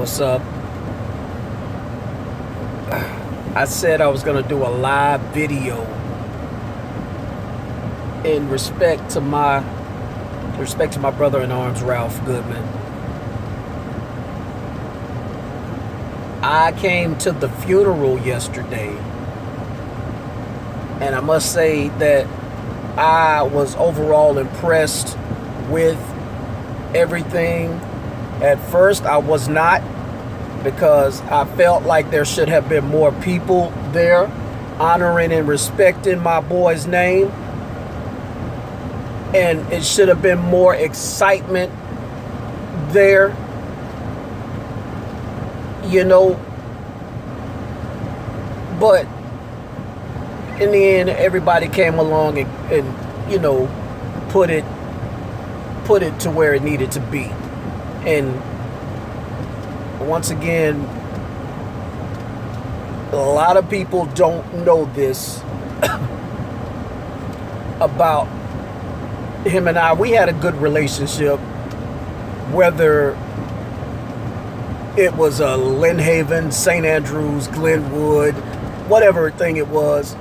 What's up? I said I was going to do a live video in respect to my brother in arms, Ralph Goodman. I came to the funeral yesterday, and I must say that I was overall impressed with everything. At first, I was not, because I felt like there should have been more people there honoring and respecting my boy's name. And it should have been more excitement there, But in the end, everybody came along and put it to where it needed to be. And once again, a lot of people don't know this about him and I. We had a good relationship, whether it was Lynn Haven, St. Andrews, Glenwood, whatever thing it was.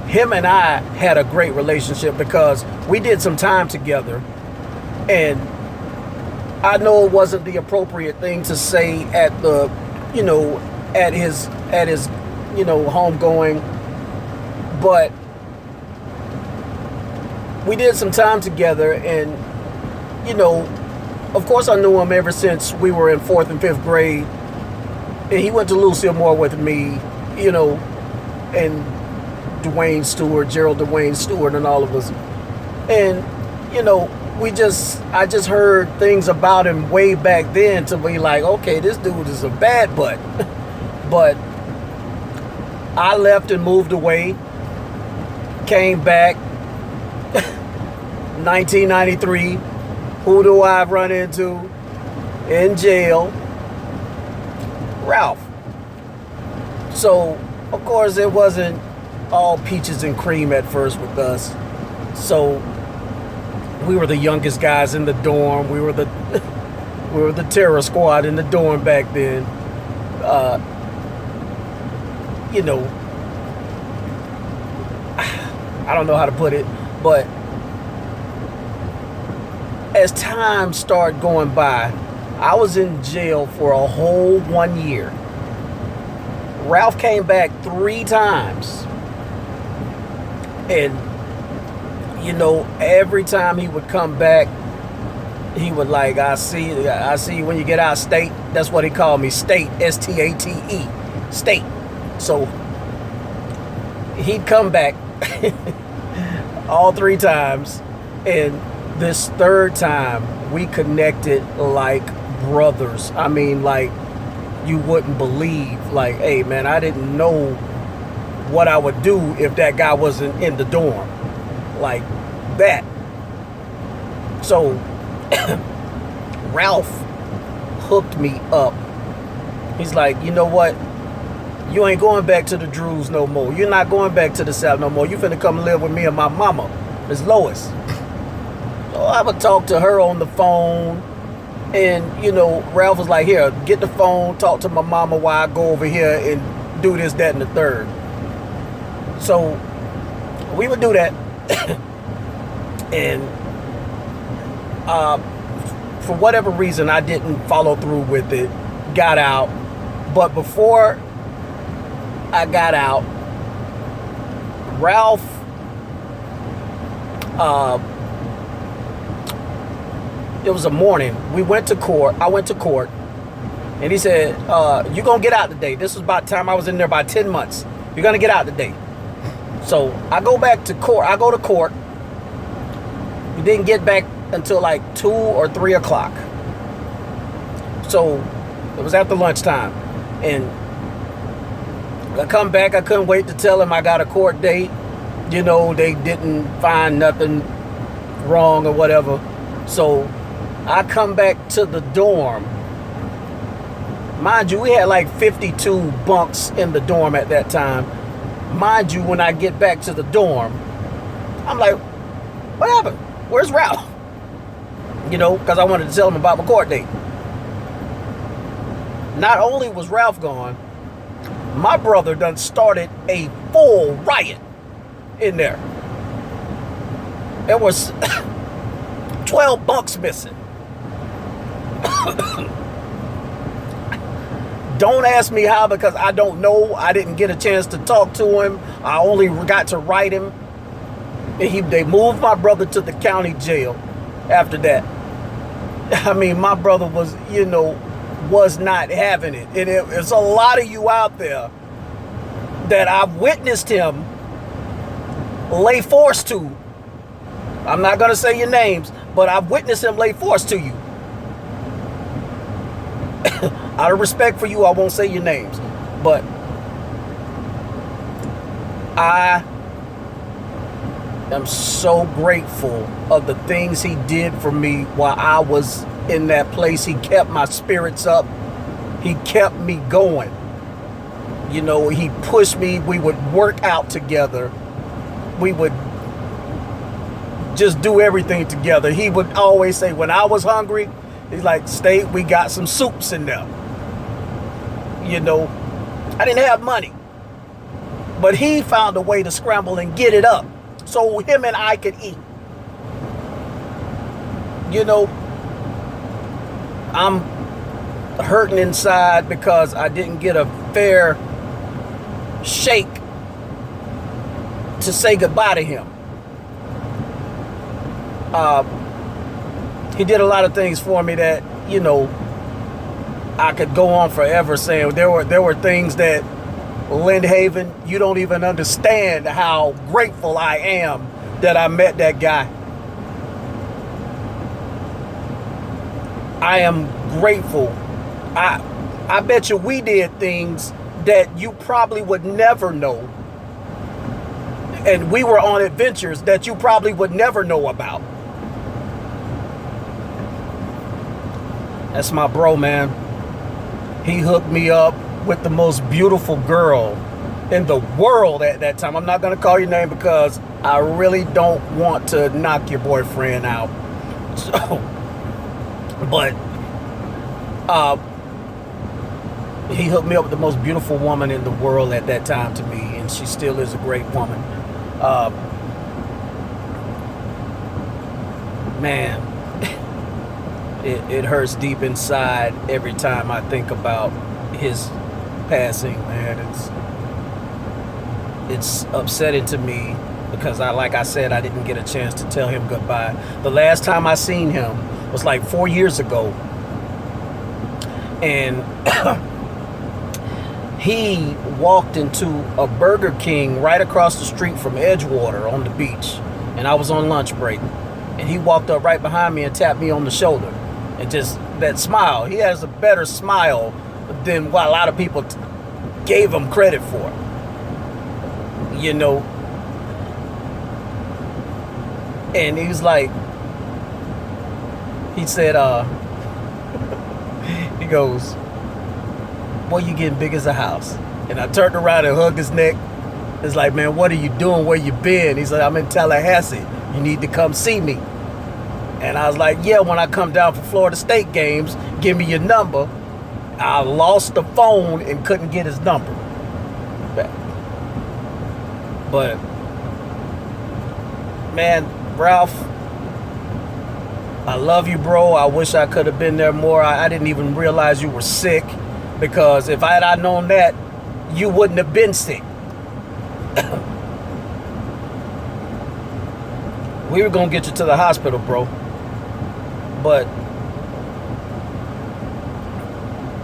Him and I had a great relationship because we did some time together. And I know it wasn't the appropriate thing to say at his homegoing, but we did some time together. And of course I knew him ever since we were in 4th and 5th grade, and he went to Lucille Moore with me, and Gerald Dwayne Stewart and all of us. And I just heard things about him way back then to be like, okay, this dude is a bad butt. But I left and moved away, came back. 1993, who do I run into in jail? Ralph. So, of course, it wasn't all peaches and cream at first with us. So, we were the youngest guys in the dorm. We were the terror squad in the dorm back then. I don't know how to put it, but as time started going by, I was in jail for a whole 1 year. Ralph came back 3 times. And, every time he would come back, he would like, I see you when you get out of state. That's what he called me, state, S-T-A-T-E, state. So he'd come back all 3 times. And this 3rd time, we connected like brothers. I mean, like, you wouldn't believe. Like, hey, man, I didn't know what I would do if that guy wasn't in the dorm. Like that. So, Ralph hooked me up. He's like, you know what? You ain't going back to the Drews no more. You're not going back to the South no more. You finna come live with me and my mama, Miss Lois. So I would talk to her on the phone. And, Ralph was like, here, get the phone, talk to my mama while I go over here and do this, that, and the third. So we would do that. And for whatever reason, I didn't follow through with it. Got out. But before I got out, Ralph it was a morning. We went to court. I went to court. And he said, you're going to get out today. This was about the time I was in there, about 10 months. You're going to get out today. So I go back to court. I go to court. We didn't get back until like 2 or 3 o'clock. So it was after lunchtime. And I come back. I couldn't wait to tell him I got a court date. They didn't find nothing wrong or whatever. So I come back to the dorm. Mind you, we had like 52 bunks in the dorm at that time. Mind you, when I get back to the dorm, I'm like, what happened? Where's Ralph? Because I wanted to tell him about my court date. Not only was Ralph gone, my brother done started a full riot in there. There was 12 bunks missing. Don't ask me how, because I don't know. I didn't get a chance to talk to him. I only got to write him. They moved my brother to the county jail after that. I mean, my brother was, was not having it. And it's a lot of you out there that I've witnessed him lay force to. I'm not going to say your names, but I've witnessed him lay force to you. Out of respect for you, I won't say your names. But I am so grateful of the things he did for me while I was in that place. He kept my spirits up. He kept me going. He pushed me. We would work out together. We would just do everything together. He would always say, when I was hungry, he's like, State, we got some soups in there. I didn't have money, but he found a way to scramble and get it up so him and I could eat. I'm hurting inside because I didn't get a fair shake to say goodbye to him. He did a lot of things for me that, I could go on forever saying. There were things that, Lynn Haven, you don't even understand how grateful I am that I met that guy. I am grateful. I bet you we did things that you probably would never know. And we were on adventures that you probably would never know about. That's my bro, man. He hooked me up with the most beautiful girl in the world at that time. I'm not going to call your name because I really don't want to knock your boyfriend out. But he hooked me up with the most beautiful woman in the world at that time to me, and she still is a great woman. Man, it hurts deep inside every time I think about his passing, man. It's upsetting to me because like I said, I didn't get a chance to tell him goodbye. The last time I seen him was like 4 years ago, and he walked into a Burger King right across the street from Edgewater on the beach, and I was on lunch break, and he walked up right behind me and tapped me on the shoulder, and just that smile. He has a better smile than what a lot of people gave him credit for. And he was like, he said, he goes, boy, you getting big as a house. And I turned around and hugged his neck. It's like, man, what are you doing? Where you been? He said, I'm in Tallahassee. You need to come see me. And I was like, yeah, when I come down for Florida State games, give me your number. I lost the phone and couldn't get his number back. But, man, Ralph, I love you, bro. I wish I could have been there more. I didn't even realize you were sick, because if I had known that, you wouldn't have been sick. We were going to get you to the hospital, bro. But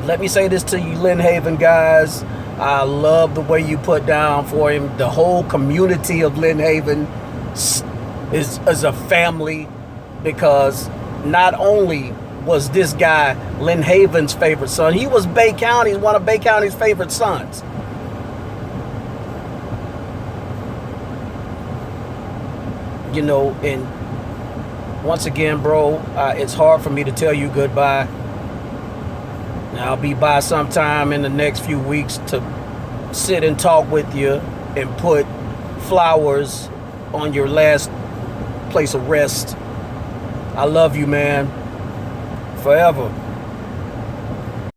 let me say this to you, Lynn Haven guys. I love the way you put down for him. The whole community of Lynn Haven is a family, because not only was this guy Lynn Haven's favorite son, he was one of Bay County's favorite sons. And once again, bro, it's hard for me to tell you goodbye. I'll be by sometime in the next few weeks to sit and talk with you and put flowers on your last place of rest. I love you, man. Forever.